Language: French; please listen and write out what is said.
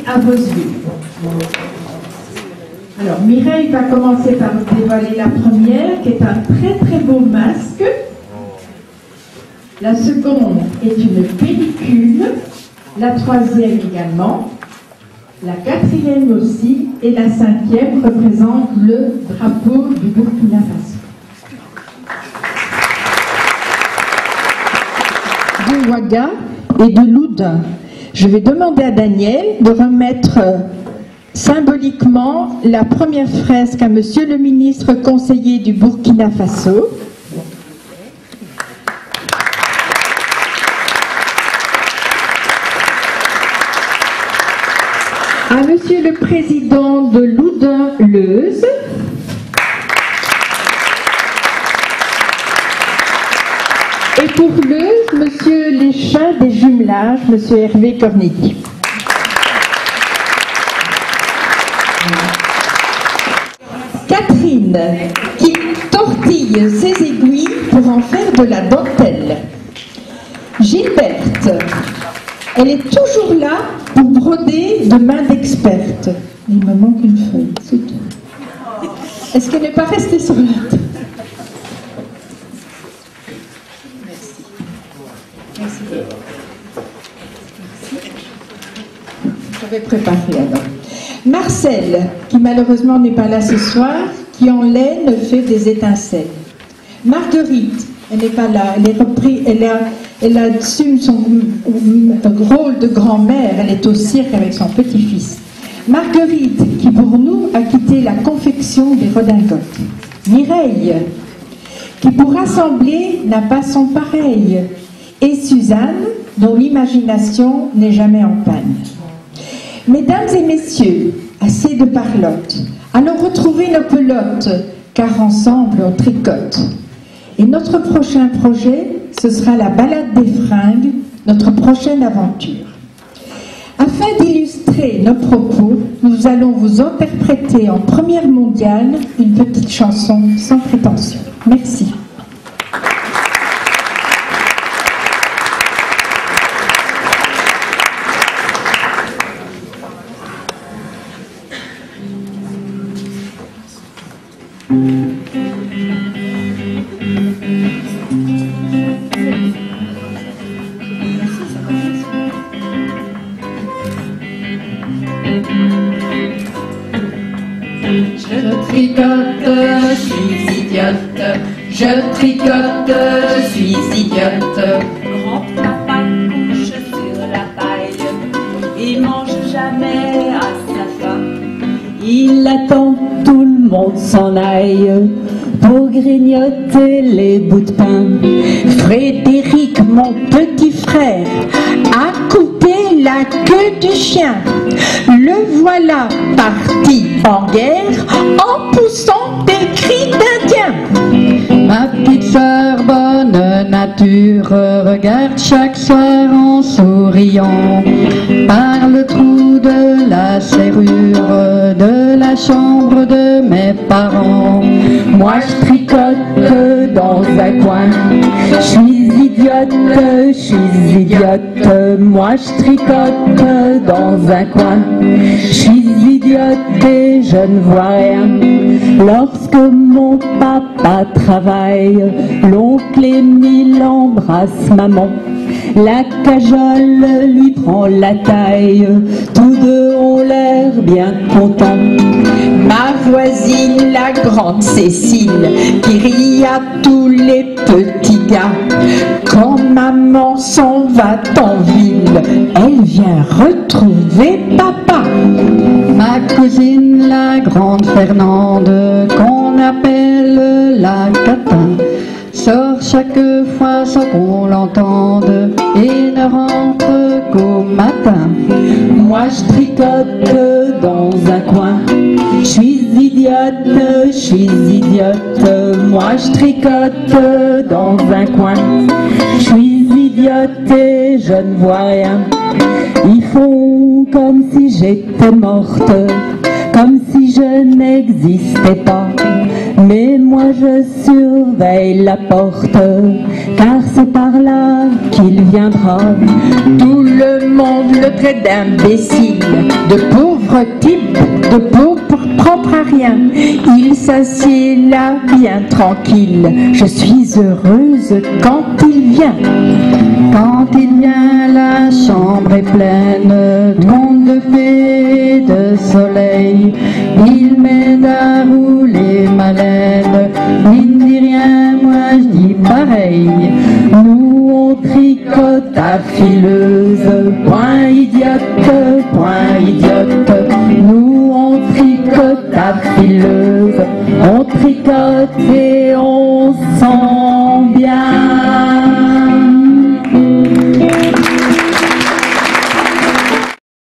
à vos yeux. Alors, Mireille va commencer par vous dévoiler la première, qui est un très très beau masque. La seconde est une pellicule, la troisième également, la quatrième aussi, et la cinquième représente le drapeau du Burkina Faso. De Ouaga et de Loudun. Je vais demander à Daniel de remettre symboliquement la première fresque à Monsieur le ministre conseiller du Burkina Faso. À Monsieur le président de Loudun-Leuze. Et pour Leuze, Monsieur Léchin des jumelages, Monsieur Hervé Corneli. Catherine, qui tortille ses aiguilles pour en faire de la dentelle. Gilberte, elle est toujours là pour broder de main d'experte. Il me manque une feuille, c'est tout. Est-ce qu'elle n'est pas restée sur la table? Merci. J'avais préparé alors. Marcel, qui malheureusement n'est pas là ce soir, qui en laine fait des étincelles. Marguerite, elle n'est pas là, elle est reprise, elle assume son rôle de grand-mère, elle est au cirque avec son petit-fils. Marguerite, qui pour nous a quitté la confection des redingotes. Mireille, qui pour rassembler n'a pas son pareil. Et Suzanne, dont l'imagination n'est jamais en panne. Mesdames et messieurs, assez de parlotte, allons retrouver nos pelotes, car ensemble on tricote. Et notre prochain projet, ce sera la balade des fringues, notre prochaine aventure. Afin d'illustrer nos propos, nous allons vous interpréter en première mondiale une petite chanson sans prétention. Merci. Je tricote, je suis idiote. Grand-papa couche sur la paille et mange jamais à sa faim. Il attend tout le monde s'en aille pour grignoter les bouts de pain. Frédéric, mon petit frère, a coupé la queue du chien. Le voilà parti en guerre en poussant des cris d'Indien. Ma petite sœur bonne nature regarde chaque soir en souriant par le trou de la serrure de la chambre de mes parents. Moi je tricote dans un coin, je suis idiote, moi je tricote dans un coin, je suis idiote et je ne vois rien. Lorsque mon papa travaille, l'oncle Émile embrasse maman, la cajole lui prend la taille, tous deux ont l'air bien contents. Ma voisine, la grande Cécile, qui rit à tous les petits gars. Quand maman s'en va en ville, elle vient retrouver papa. Ma cousine, la grande Fernande, qu'on appelle la catin, sort chaque fois sans qu'on l'entende et ne rentre qu'au matin. Moi je tricote dans un coin, je suis idiote, moi je tricote dans un coin, je suis idiote et je ne vois rien. Ils font comme si j'étais morte, comme si je n'existais pas, mais moi je surveille la porte car c'est par là qu'il viendra. Tout le monde le traite d'imbécile, de pauvre type, de pauvre propre à rien. Il s'assied là bien tranquille, je suis heureuse quand il vient. Quand il vient, la chambre est pleine de contes de fées, de soleil. Il m'aide à rouler ma laine. Il ne dit rien, moi je dis pareil. Nous on tricote à fileuse, point idiote, point idiote. Nous on tricote à fileuse, on tricote et on sent bien.